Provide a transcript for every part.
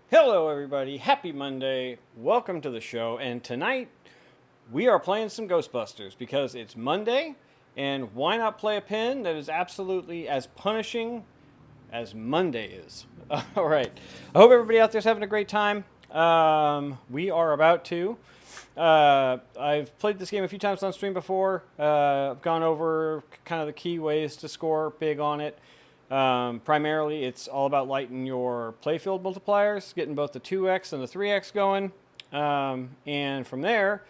Hello, everybody. Happy Monday. Welcome to the show. And tonight we are playing some Ghostbusters because it's Monday, and why not play a pin that is absolutely as punishing as Monday is? All right. I hope everybody out there is having a great time. We are about to. I've played this game a few times on stream before. I've gone over kind of the key ways to score big on it. Primarily, it's all about lighting your playfield multipliers, getting both the 2x and the 3x going. And from there,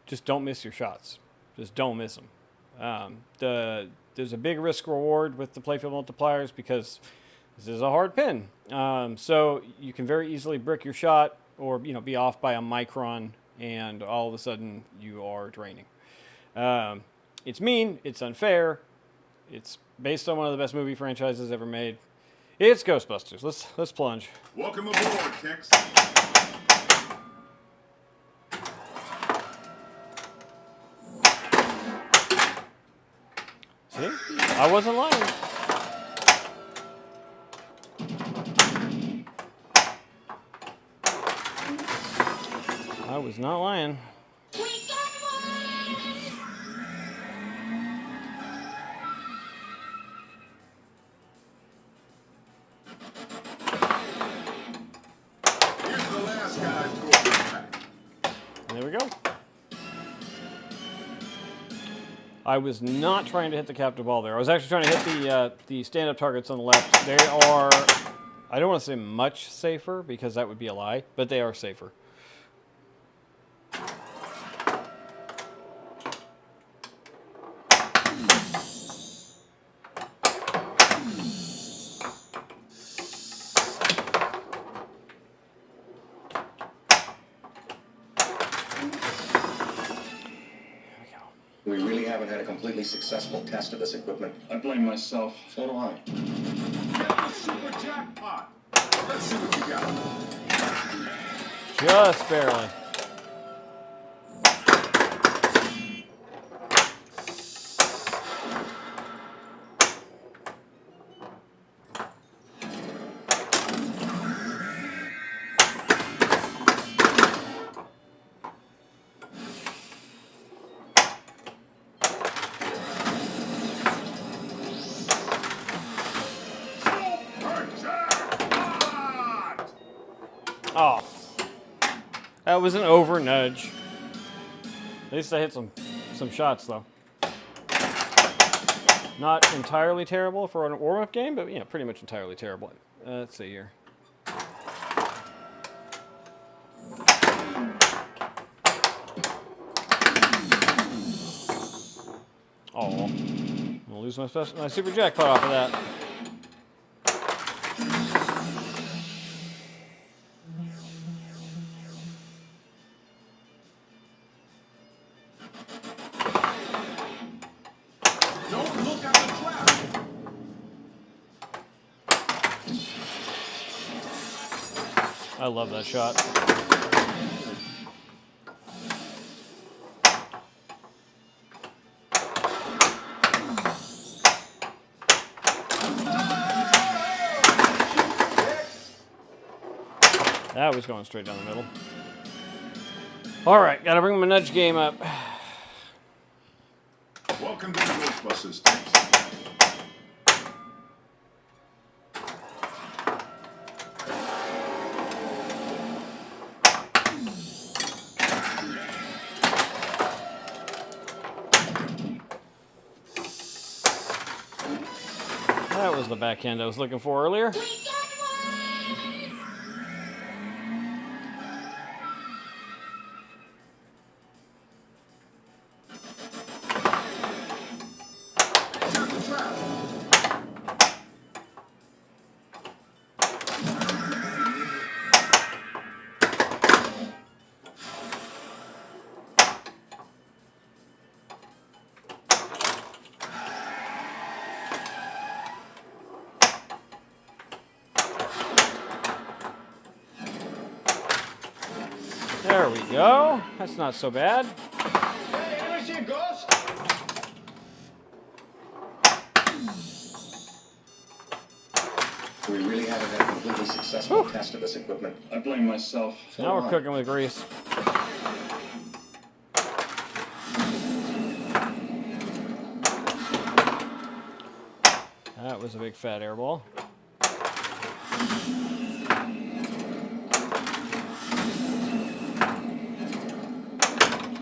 just don't miss your shots. Just don't miss them. There's a big risk reward with the playfield multipliers because this is a hard pin. So you can very easily brick your shot or be off by a micron, and all of a sudden you are draining. It's mean. It's unfair. It's based on one of the best movie franchises ever made. It's Ghostbusters. Let's plunge. Welcome aboard, Kicks. See? I wasn't lying. I was not lying. There we go. I was not trying to hit the captive ball there. I was actually trying to hit the stand-up targets on the left. They are, I don't want to say much safer because that would be a lie, but they are safer. We really haven't had a completely successful test of this equipment. I blame myself. So do I. Super jackpot. Let's see what you got. Just barely. Oh, that was an over nudge. At least I hit some shots though. Not entirely terrible for a warm-up game, but pretty much entirely terrible. Let's see here. Oh, I'm gonna lose my super jackpot off of that. I love that shot. That was going straight down the middle. All right, gotta bring my nudge game up. Welcome to the Ghostbusters, Kicks. That was the backhand I was looking for earlier. There we go. That's not so bad. Hey, ever see a ghost? We really haven't had a completely successful test of this equipment. I blame myself. Now we're cooking with grease. That was a big fat air ball.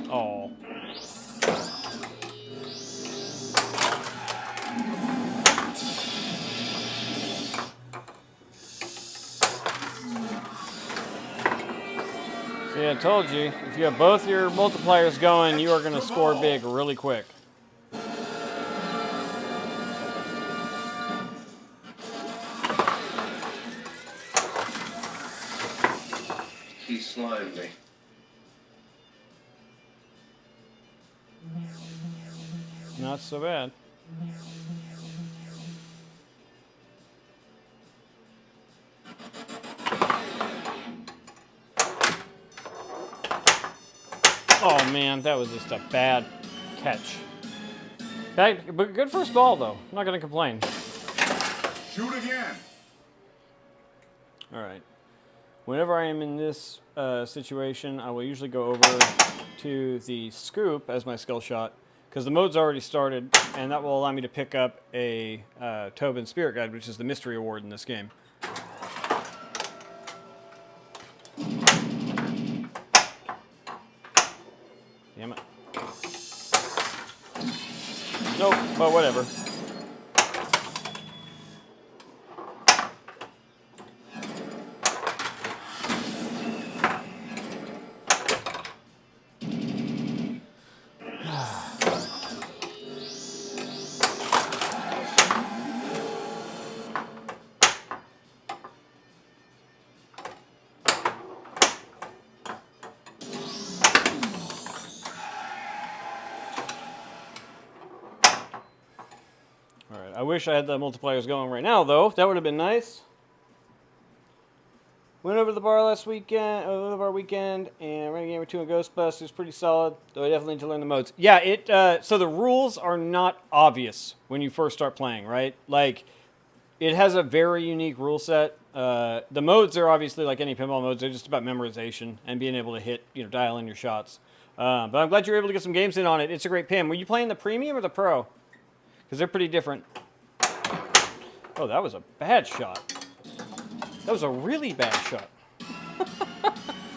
Oh. See, I told you, if you have both your multipliers going, you are going to score big really quick. He slimed me. Not so bad. Oh man, that was just a bad catch. Bad, but good first ball though. I'm not gonna complain. Shoot again. All right. Whenever I am in this situation, I will usually go over to the scoop as my skill shot because the mode's already started, and that will allow me to pick up a Tobin Spirit Guide, which is the mystery award in this game. Damn it. Nope, but whatever. Alright, I wish I had the multipliers going right now, though. That would have been nice. Went over to the bar last weekend, and ran a game or two in Ghostbusters. Pretty solid, though I definitely need to learn the modes. Yeah, so the rules are not obvious when you first start playing, right? Like, it has a very unique rule set. The modes are obviously like any pinball modes. They're just about memorization and being able to hit, dial in your shots. But I'm glad you were able to get some games in on it. It's a great pin. Were you playing the Premium or the Pro? Because they're pretty different. Oh, that was a bad shot. That was a really bad shot.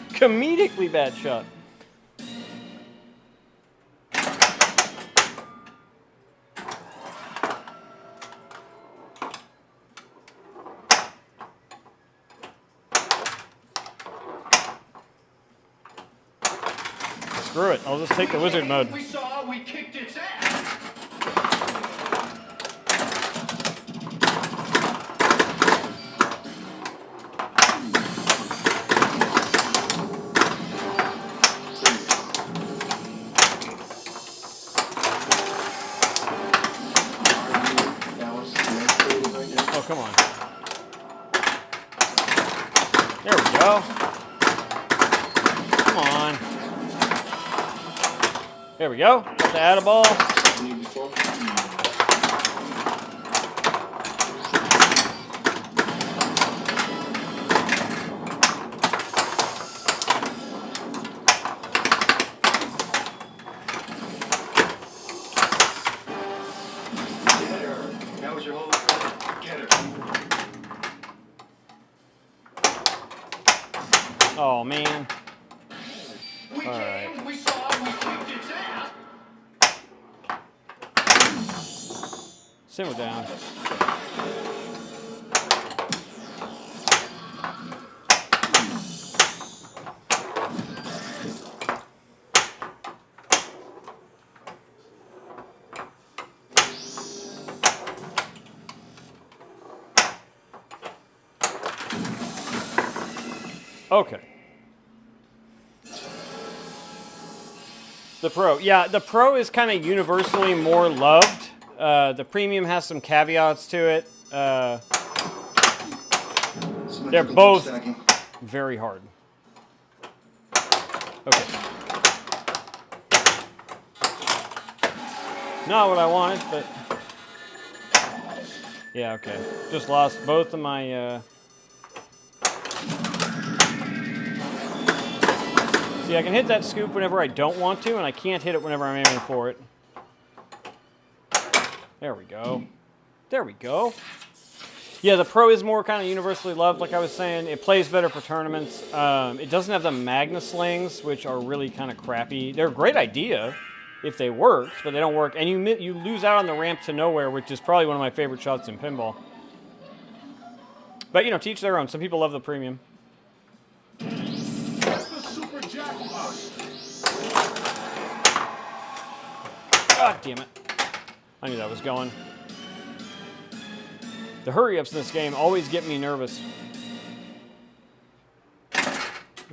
Comedically bad shot. Screw it. I'll just take the wizard mode. We saw, we kicked its ass. Oh, come on. There we go. Come on. There we go. Got the add-a-ball. That was your whole get her. Oh, man. We All right. came, we saw, we kicked its ass. Simmer down. Okay. The Pro. Yeah, the Pro is kind of universally more loved. The Premium has some caveats to it. They're both very hard. Okay. Not what I wanted, but... Yeah, okay. Just lost both of my See, I can hit that scoop whenever I don't want to, and I can't hit it whenever I'm aiming for it. There we go. There we go. Yeah, the Pro is more kind of universally loved, like I was saying. It plays better for tournaments. It doesn't have the Magna Slings, which are really kind of crappy. They're a great idea if they worked, but they don't work. And you lose out on the ramp to nowhere, which is probably one of my favorite shots in pinball. But, you know, to each their own. Some people love the premium. That's the super jackpot. God damn it. I knew that was going. The hurry-ups in this game always get me nervous.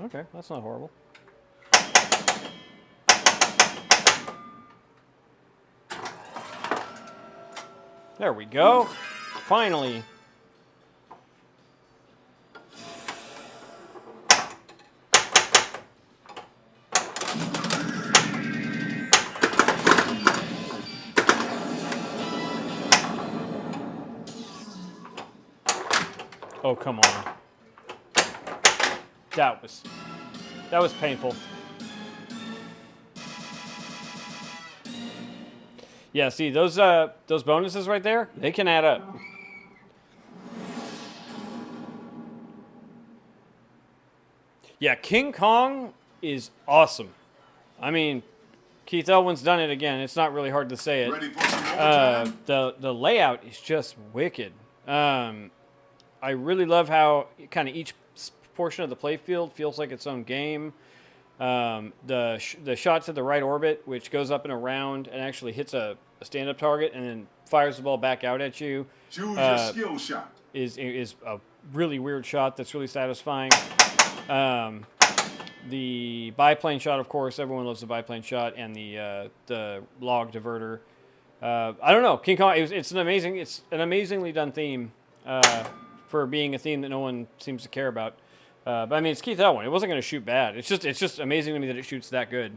Okay, that's not horrible. There we go. Finally. Oh, come on. That was painful. Yeah, see, those bonuses right there, they can add up. Yeah, King Kong is awesome. I mean, Keith Elwin's done it again. It's not really hard to say it. Ready for some overtime? The layout is just wicked. I really love how kind of each portion of the playfield feels like its own game. The shots at the right orbit, which goes up and around and actually hits a stand-up target and then fires the ball back out at you. Choose your skill shot. Is a really weird shot that's really satisfying. The biplane shot, of course, everyone loves the biplane shot, and the log diverter. I don't know, King Kong. It's an amazingly done theme for being a theme that no one seems to care about. But I mean, it's Keith Elwin. It wasn't going to shoot bad. It's just amazing to me that it shoots that good.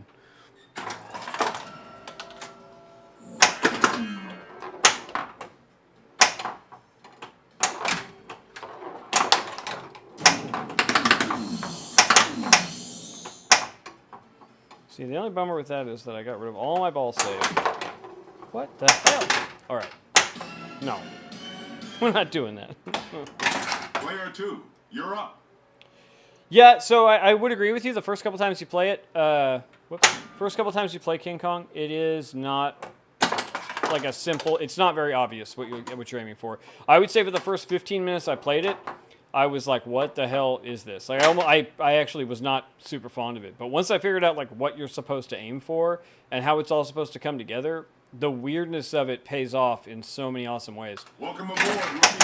See, the only bummer with that is that I got rid of all my ball saves. What the hell? All right. No. We're not doing that. Player 2, you're up. Yeah, so I would agree with you. The first couple times you play it, first couple times you play King Kong, it is not like a simple. It's not very obvious what you're aiming for. I would say for the first 15 minutes I played it, I was like, "What the hell is this?" Like, I actually was not super fond of it. But once I figured out like what you're supposed to aim for and how it's all supposed to come together, the weirdness of it pays off in so many awesome ways. Welcome aboard, rookie.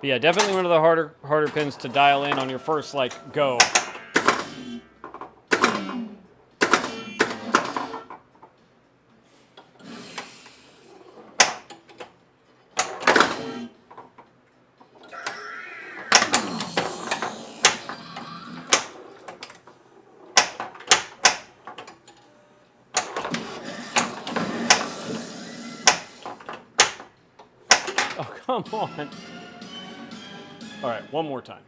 But yeah, definitely one of the harder pins to dial in on your first like go. Oh, come on. All right, one more time.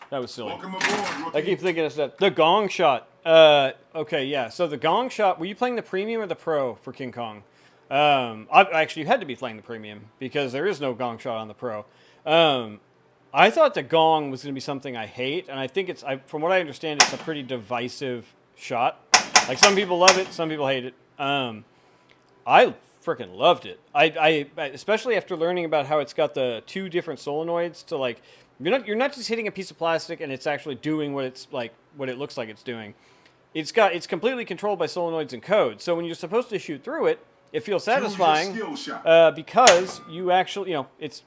That was silly. Welcome aboard, rookie. I keep thinking it's that. The gong shot. Okay, yeah. So the gong shot, were you playing the premium or the pro for King Kong? Actually, you had to be playing the premium because there is no gong shot on the pro. I thought the gong was going to be something I hate, and I think from what I understand, it's a pretty divisive shot. Like, some people love it, some people hate it. I freaking loved it. I especially after learning about how it's got the two different solenoids to like you're not just hitting a piece of plastic and it's actually doing what it looks like it's doing. It's completely controlled by solenoids and codes. So when you're supposed to shoot through it, it feels satisfying because you actually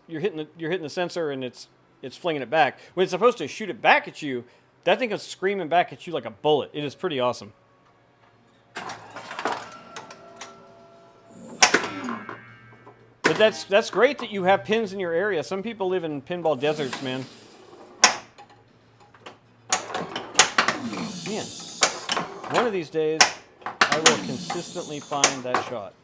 you're hitting the sensor and it's flinging it back. When it's supposed to shoot it back at you, that thing is screaming back at you like a bullet. It is pretty awesome. But that's great that you have pins in your area. Some people live in pinball deserts, man. Man, one of these days, I will consistently find that shot.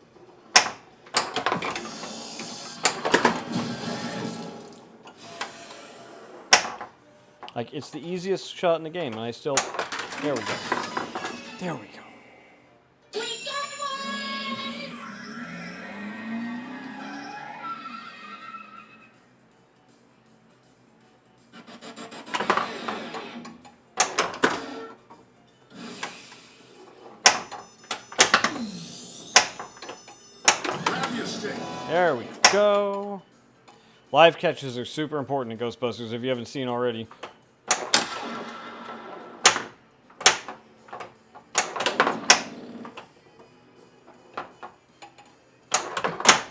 Like, it's the easiest shot in the game, and I still... There we go. There we go. Grab your stick. There we go. Live catches are super important in Ghostbusters if you haven't seen already.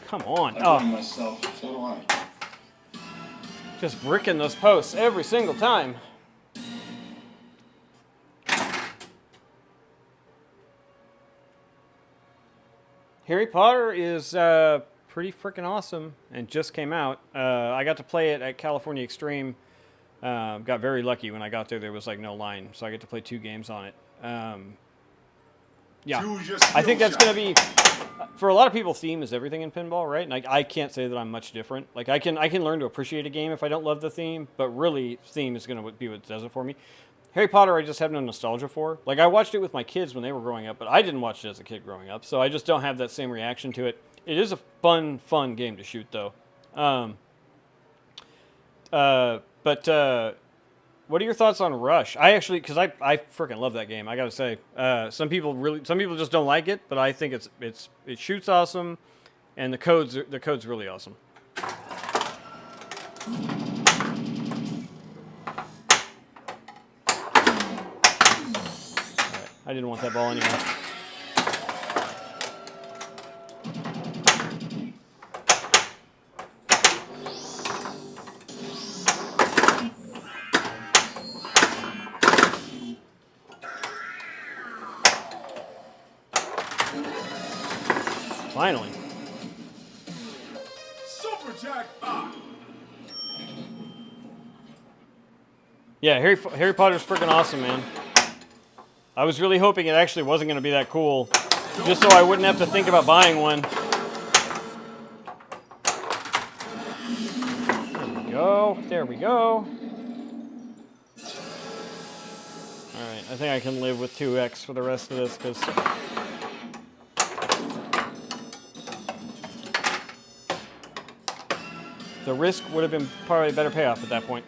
Come on. I Oh, blame myself. So do I. just bricking those posts every single time. Harry Potter is pretty freaking awesome and just came out. I got to play it at California Extreme. Got very lucky when I got there. There was like no line, so I get to play 2 games on it. Yeah, Choose your I think skill that's going to shot. be, for a lot of people, theme is everything in pinball, right? And I can't say that I'm much different. Like I can learn to appreciate a game if I don't love the theme, but really theme is going to be what does it for me. Harry Potter, I just have no nostalgia for. Like, I watched it with my kids when they were growing up, but I didn't watch it as a kid growing up, so I just don't have that same reaction to it. It is a fun game to shoot, though. What are your thoughts on Rush? I actually, because I freaking love that game. I gotta say, some people just don't like it, but I think it shoots awesome, and the code's really awesome. I didn't want that ball anyway. Finally. Super jackpot. Yeah, Harry Potter's freaking awesome, man. I was really hoping it actually wasn't going to be that cool, just so I wouldn't have to think about buying one. There we go. There we go. Alright, I think I can live with 2x for the rest of this, because... the risk would have been probably a better payoff at that point.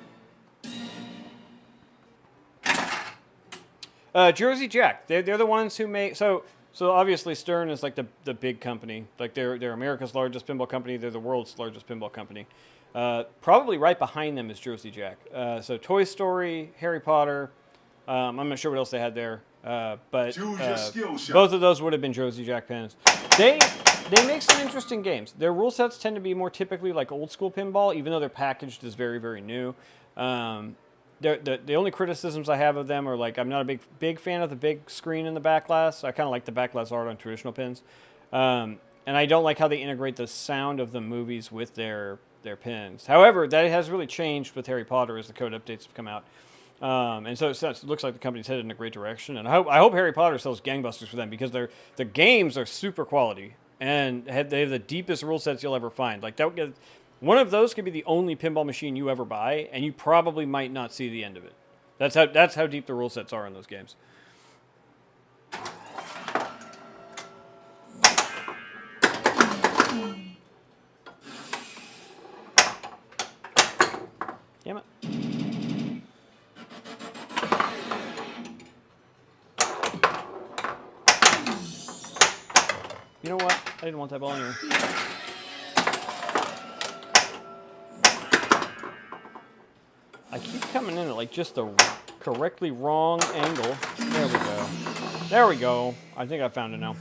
Jersey Jack. They're the ones who make... So obviously Stern is like the big company. Like they're America's largest pinball company. They're the world's largest pinball company. Probably right behind them is Jersey Jack. So Toy Story, Harry Potter. I'm not sure what else they had there. But Choose your skill shot. both of those would have been Jersey Jack pins. They make some interesting games. Their rule sets tend to be more typically like old school pinball, even though they're packaged as very, very new. The only criticisms I have of them are like I'm not a big fan of the big screen in the back glass. I kind of like the back glass art on traditional pins, and I don't like how they integrate the sound of the movies with their pins. However, that has really changed with Harry Potter as the code updates have come out, and so it looks like the company's headed in a great direction. And I hope Harry Potter sells gangbusters for them because the games are super quality and they have the deepest rule sets you'll ever find. Like that. One of those could be the only pinball machine you ever buy, and you probably might not see the end of it. That's how deep the rule sets are in those games. Damn it. You know what? I didn't want that ball anyway. I keep coming in at like just the correctly wrong angle. There we go. There we go. I think I found it now.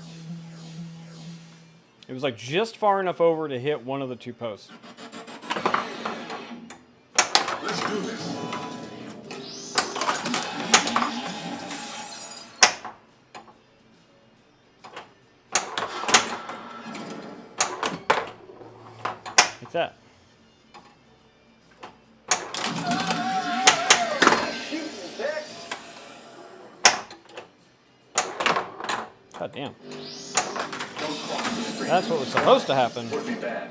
It was like just far enough over to hit one of the 2 posts. Let's do this. Like that. God damn. That's what was supposed to happen. Would be bad.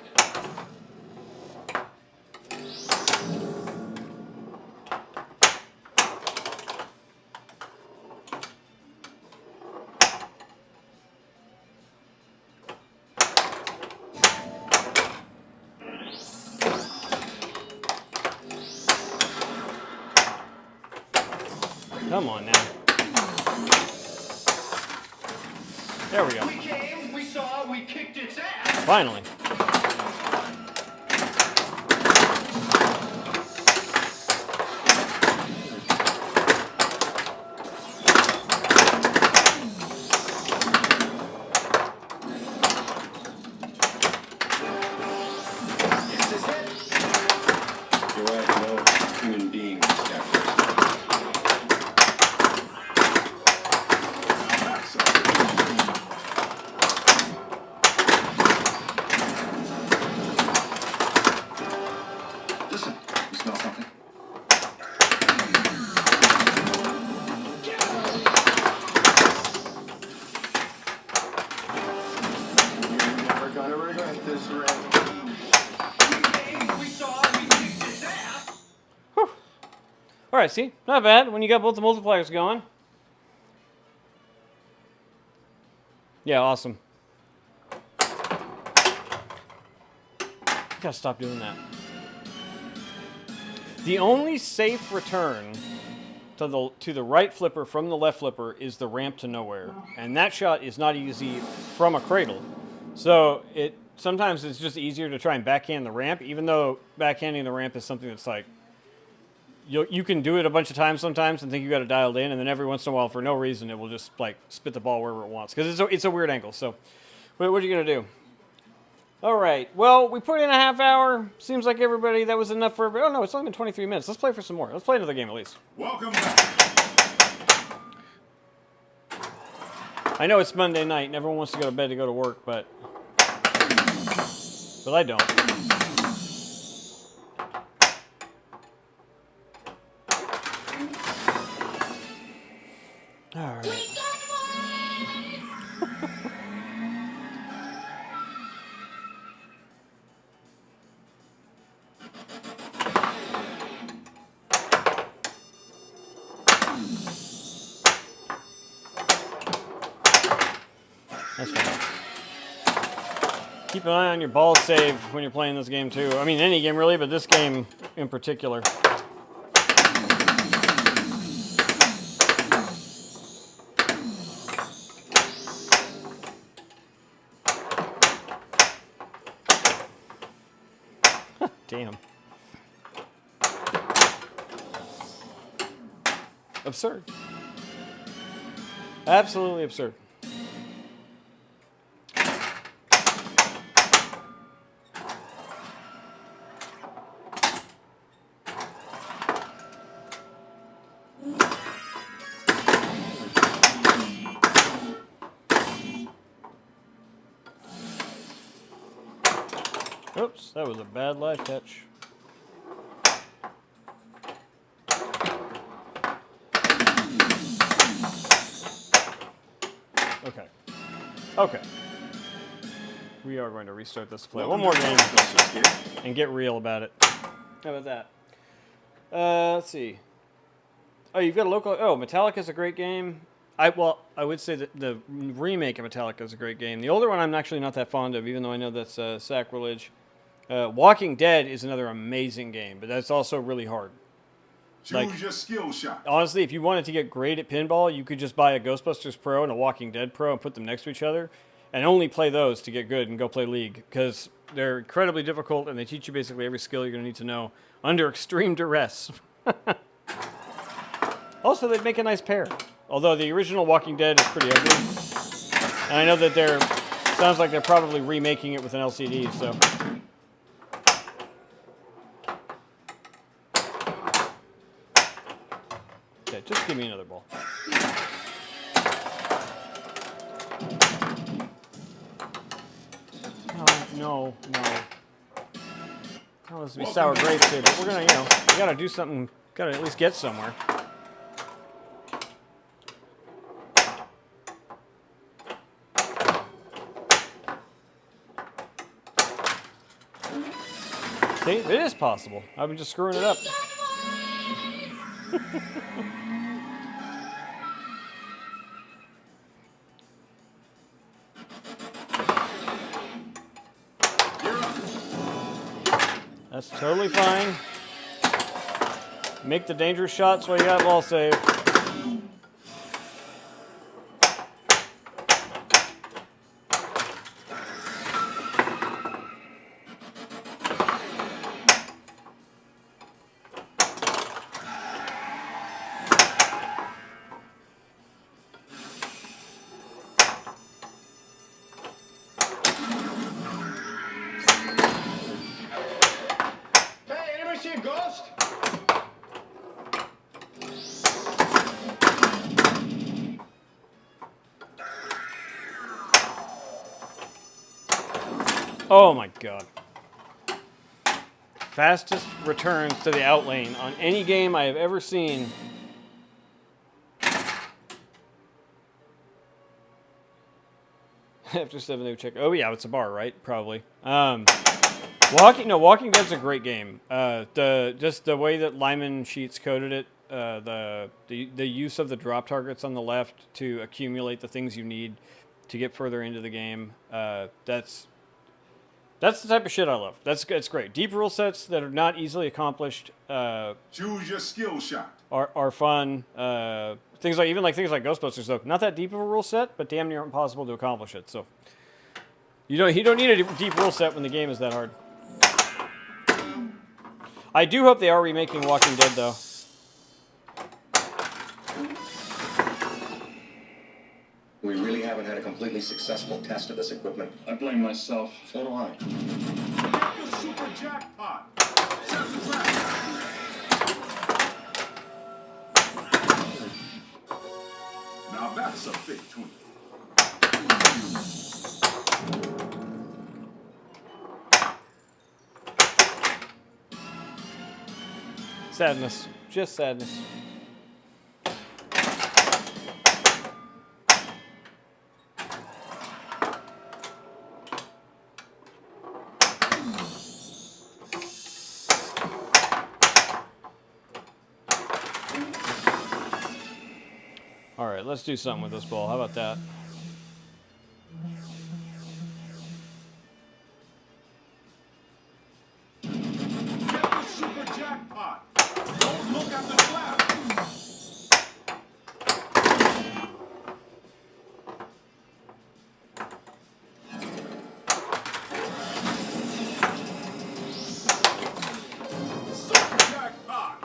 Come on now. There we go. We came, we saw, we kicked its ass. Finally. You're right, no human being got first. Listen, you smell something? You're never gonna regret this, Red. We came, we saw, we kicked its ass. All right, see? Not bad when you got both the multipliers going. Yeah, awesome. Gotta stop doing that. The only safe return to the right flipper from the left flipper is the ramp to nowhere, and that shot is not easy from a cradle. So sometimes it's just easier to try and backhand the ramp, even though backhanding the ramp is something that's like you can do it a bunch of times sometimes and think you got it dialed in, and then every once in a while for no reason it will just like spit the ball wherever it wants because it's a weird angle. So what are you gonna do? All right. Well, we put in a half hour. Seems like everybody that was enough for. Oh no, it's only been 23 minutes. Let's play for some more. Let's play another game at least. Welcome back. I know it's Monday night and everyone wants to go to bed to go to work, but I don't. All right. That's fine. Keep an eye on your ball save when you're playing this game too. I mean, any game really, but this game in particular. Damn. Absurd. Absolutely absurd. Oops, that was a bad live catch. Okay. Okay. We are going to restart this play. One more game and get real about it. How about that? Let's see. Oh, you've got a local... Oh, Metallica's a great game. I would say that the remake of Metallica is a great game. The older one I'm actually not that fond of, even though I know that's sacrilege. Walking Dead is another amazing game, but that's also really hard. Choose your skill shot. Honestly, if you wanted to get great at pinball, you could just buy a Ghostbusters Pro and a Walking Dead Pro and put them next to each other and only play those to get good and go play League because they're incredibly difficult and they teach you basically every skill you're going to need to know under extreme duress. Also, they'd make a nice pair. Although the original Walking Dead is pretty ugly. And I know that sounds like they're probably remaking it with an LCD, so... Okay, just give me another ball. No. Oh, this would be sour grapes here, but we're gonna, we gotta do something, gotta at least get somewhere. See, it is possible. I've been just screwing it up. That's totally fine. Make the dangerous shots while you got ball save. Oh my god. Fastest returns to the outlane on any game I have ever seen. After 7, they would check. Oh yeah, it's a bar, right? Probably. Walking Dead's a great game. Just the way that Lyman Sheets coded it, the use of the drop targets on the left to accumulate the things you need to get further into the game. That's the type of shit I love. It's great. Deep rule sets that are not easily accomplished. Choose your skill shot. Are fun. Things like Ghostbusters though, not that deep of a rule set, but damn near impossible to accomplish it. So you don't need a deep rule set when the game is that hard. I do hope they are remaking Walking Dead though. We really haven't had a completely successful test of this equipment. I blame myself. So do I. Get the super jackpot. Set the trap. Now that's a big twin. Sadness. Just sadness. All right, let's do something with this ball. How about that? Get the super jackpot. Don't look at the trap. Super jackpot.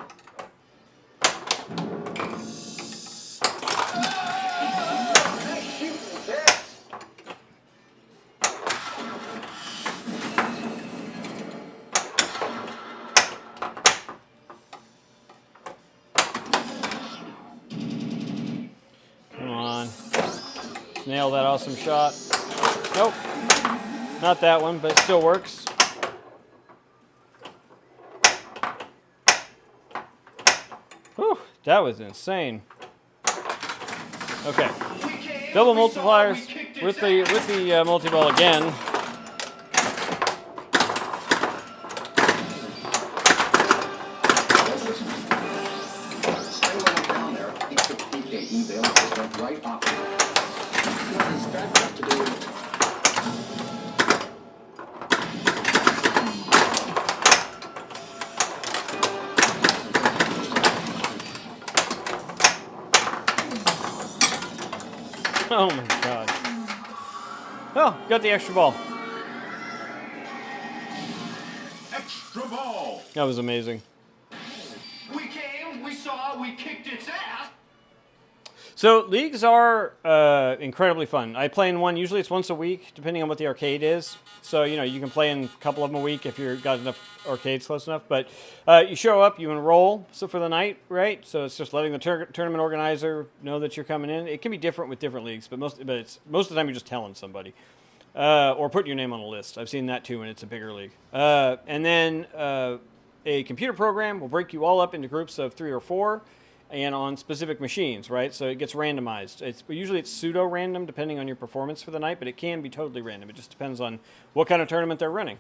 Come on. Nail that awesome shot. Nope. Not that one, but it still works. Whew, that was insane. Okay. Double multipliers with the multi-ball again. Stay right down there. Keep the PKE veil just went right off. What has that got to do with it? Oh my god. Oh, got the extra ball. Extra ball. That was amazing. We came, we saw, we kicked its ass. So leagues are incredibly fun. I play in one. Usually it's once a week, depending on what the arcade is. So you can play in a couple of them a week if you've got enough arcades close enough. But you show up, you enroll for the night, right? So it's just letting the tournament organizer know that you're coming in. It can be different with different leagues, but most of the time you're just telling somebody or putting your name on a list. I've seen that too when it's a bigger league. And then a computer program will break you all up into groups of 3 or 4. And on specific machines, right? So it gets randomized. Usually it's pseudo-random depending on your performance for the night, but it can be totally random. It just depends on what kind of tournament they're running.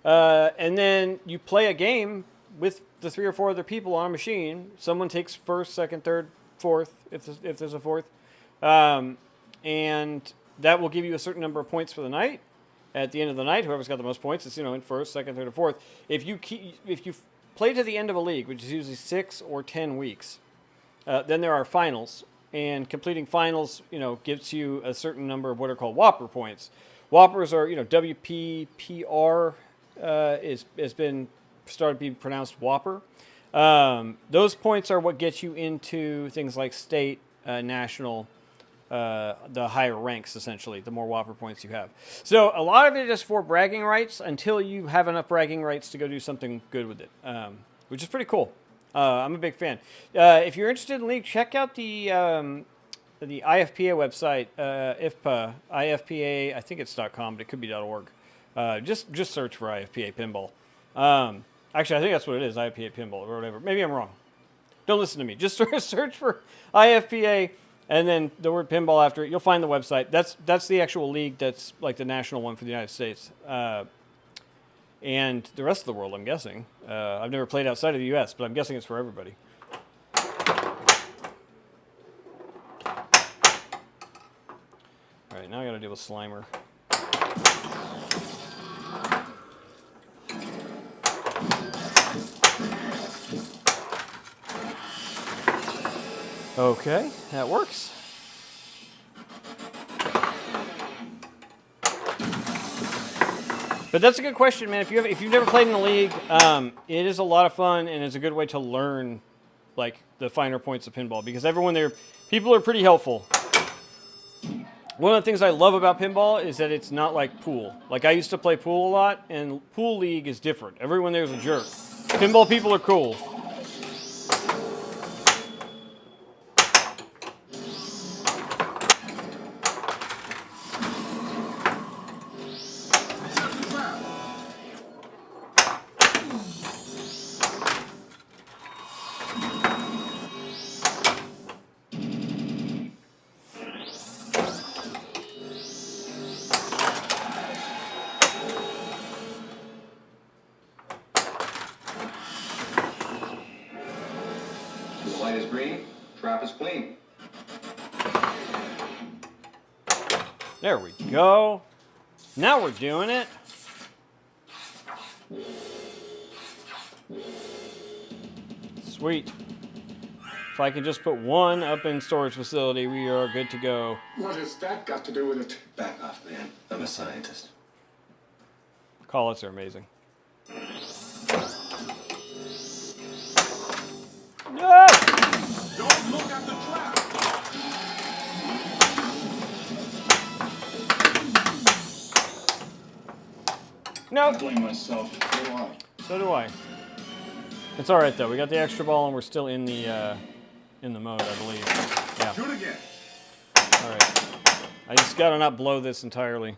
And then you play a game with the 3 or 4 other people on a machine. Someone takes first, second, third, fourth, if there's a fourth. And that will give you a certain number of points for the night. At the end of the night, whoever's got the most points, it's in first, second, third, or fourth. If you play to the end of a league, which is usually 6 or 10 weeks, then there are finals, and completing finals, gives you a certain number of what are called Whopper points. Whoppers are, WPPR has been started being pronounced Whopper. Those points are what gets you into things like state, national, the higher ranks, essentially, the more Whopper points you have. So a lot of it is for bragging rights until you have enough bragging rights to go do something good with it, which is pretty cool. I'm a big fan. If you're interested in League, check out the IFPA website, IFPA, I think it's .com, but it could be .org. Just search for IFPA Pinball. Actually, I think that's what it is, IFPA Pinball or whatever. Maybe I'm wrong. Don't listen to me. Just search for IFPA and then the word pinball after it. You'll find the website. That's the actual league. That's like the national one for the United States. And the rest of the world, I'm guessing. I've never played outside of the U.S., but I'm guessing it's for everybody. All right, now I got to deal with Slimer. Okay, that works. But that's a good question, man. If you've never played in a league, it is a lot of fun and it's a good way to learn like the finer points of pinball because people are pretty helpful. One of the things I love about pinball is that it's not like pool. Like I used to play pool a lot, and pool league is different. Everyone there's a jerk. Pinball people are cool. The light is green, trap is clean. There we go. Now we're doing it. Sweet. If I can just put one up in storage facility, we are good to go. What has that got to do with it? Back off, man. I'm a scientist. Call-outs are amazing. No! Don't look at the trap. No. I blame myself. So do I. So do I. It's all right though. We got the extra ball and we're still in the mode, I believe. Yeah. Shoot again. All right. I just gotta not blow this entirely.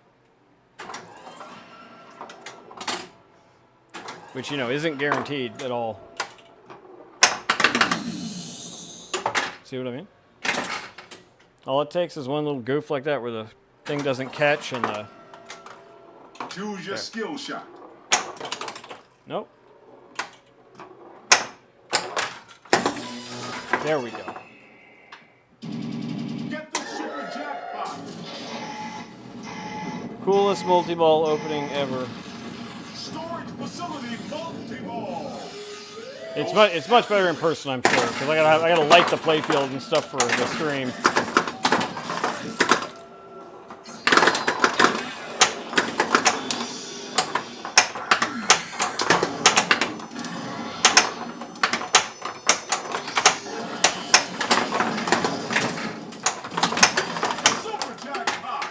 Which, you know, isn't guaranteed at all. See what I mean? All it takes is one little goof like that where the thing doesn't catch and the... Choose your skill shot. Nope. There we go. Get the super jackpot. Coolest multi-ball opening ever. Storage facility multi-ball. It's much better in person, I'm sure, because I gotta light the playfield and stuff for the stream. Super jackpot.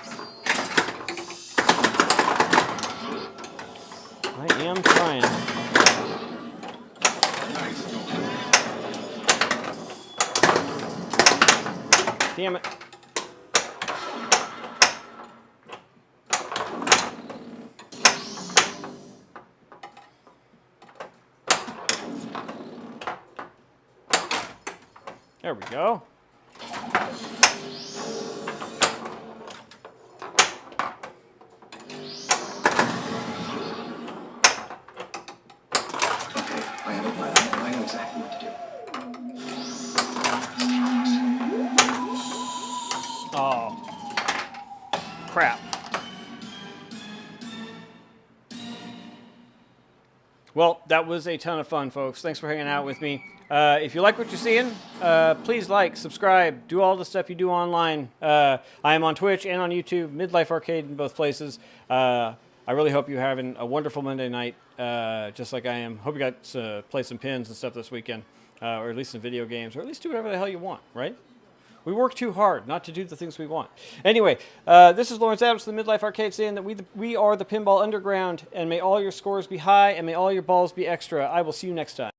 I am trying. Nice going. Damn it. There we go. Okay, I have a plan. I know exactly what to do. Oh. Crap. Well, that was a ton of fun, folks. Thanks for hanging out with me. If you like what you're seeing, please like, subscribe, do all the stuff you do online. I am on Twitch and on YouTube, Midlife Arcade in both places. I really hope you're having a wonderful Monday night, just like I am. Hope you got to play some pins and stuff this weekend, or at least some video games, or at least do whatever the hell you want, right? We work too hard not to do the things we want. Anyway, this is Lawrence Adams from the Midlife Arcade saying that we are the Pinball Underground, and may all your scores be high, and may all your balls be extra. I will see you next time.